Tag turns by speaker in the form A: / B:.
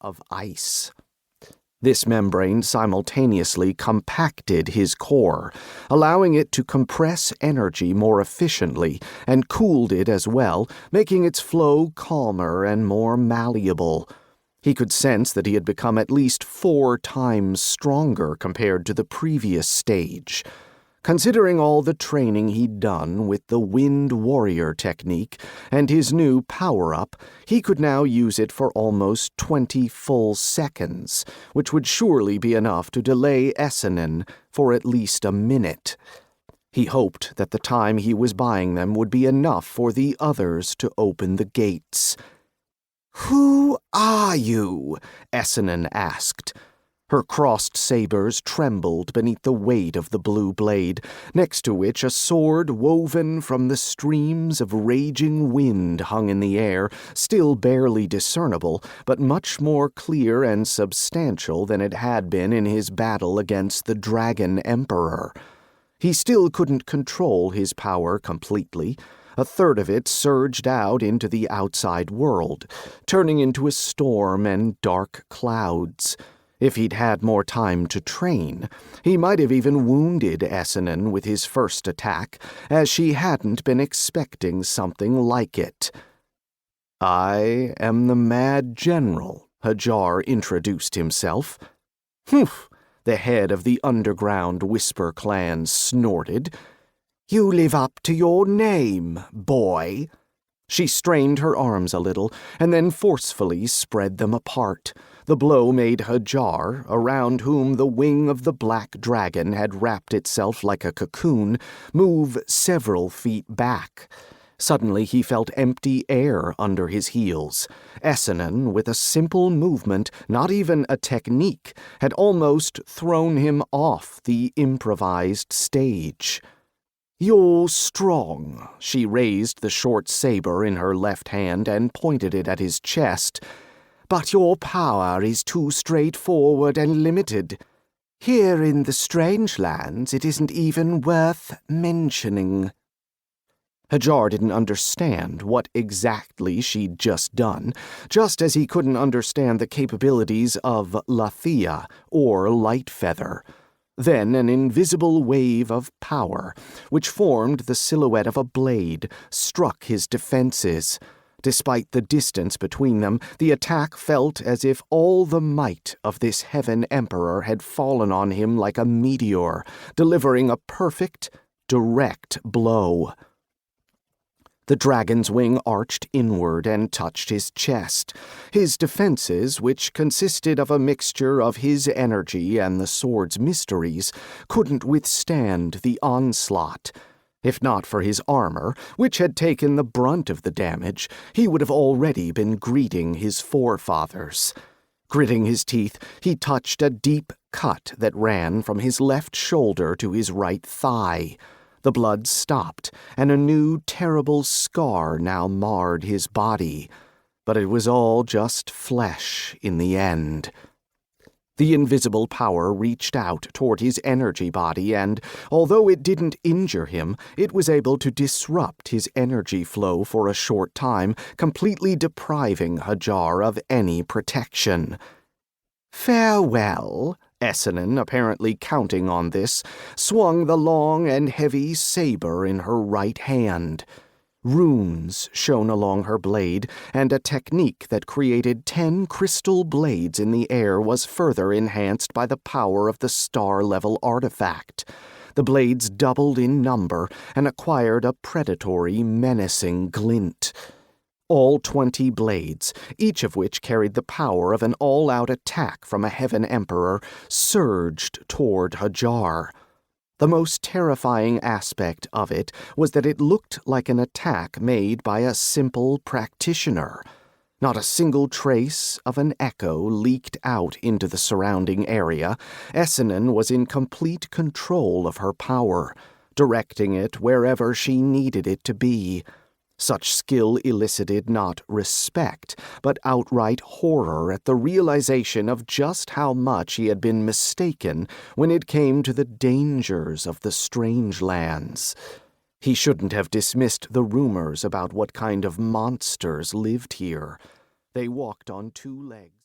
A: of ice. This membrane simultaneously compacted his core, allowing it to compress energy more efficiently, and cooled it as well, making its flow calmer and more malleable. He could sense that he had become at least 4 times stronger compared to the previous stage. Considering all the training he'd done with the Wind Warrior technique and his new power-up, he could now use it for almost 20 full seconds, which would surely be enough to delay Essenen for at least a minute. He hoped that the time he was buying them would be enough for the others to open the gates. "Who are you?" Essenen asked. Her crossed sabers trembled beneath the weight of the blue blade, next to which a sword woven from the streams of raging wind hung in the air, still barely discernible, but much more clear and substantial than it had been in his battle against the Dragon Emperor. He still couldn't control his power completely. A third of it surged out into the outside world, turning into a storm and dark clouds. If he'd had more time to train, he might have even wounded Essenen with his first attack, as she hadn't been expecting something like it. "I am the Mad General," Hadjar introduced himself. "Humph," the head of the underground Whisper clan snorted. "You live up to your name, boy." She strained her arms a little, and then forcefully spread them apart. The blow made Hadjar, around whom the wing of the black dragon had wrapped itself like a cocoon, move several feet back. Suddenly he felt empty air under his heels. Essenen, with a simple movement, not even a technique, had almost thrown him off the improvised stage. "You're strong." She raised the short saber in her left hand and pointed it at his chest. "But your power is too straightforward and limited. Here in the Strange Lands, it isn't even worth mentioning." Hadjar didn't understand what exactly she'd just done, just as he couldn't understand the capabilities of Lathea or Lightfeather. Then an invisible wave of power, which formed the silhouette of a blade, struck his defenses. Despite the distance between them, the attack felt as if all the might of this Heaven Emperor had fallen on him like a meteor, delivering a perfect, direct blow. The dragon's wing arched inward and touched his chest. His defenses, which consisted of a mixture of his energy and the sword's mysteries, couldn't withstand the onslaught. If not for his armor, which had taken the brunt of the damage, he would have already been greeting his forefathers. Gritting his teeth, he touched a deep cut that ran from his left shoulder to his right thigh. The blood stopped, and a new terrible scar now marred his body. But it was all just flesh in the end. The invisible power reached out toward his energy body and, although it didn't injure him, it was able to disrupt his energy flow for a short time, completely depriving Hadjar of any protection. "Farewell." Essenen, apparently counting on this, swung the long and heavy saber in her right hand. Runes shone along her blade, and a technique that created 10 crystal blades in the air was further enhanced by the power of the star-level artifact. The blades doubled in number and acquired a predatory, menacing glint. All 20 blades, each of which carried the power of an all-out attack from a Heaven Emperor, surged toward Hadjar. The most terrifying aspect of it was that it looked like an attack made by a simple practitioner. Not a single trace of an echo leaked out into the surrounding area. Essenen was in complete control of her power, directing it wherever she needed it to be. Such skill elicited not respect, but outright horror at the realization of just how much he had been mistaken when it came to the dangers of the Strange Lands. He shouldn't have dismissed the rumors about what kind of monsters lived here. They walked on 2 legs.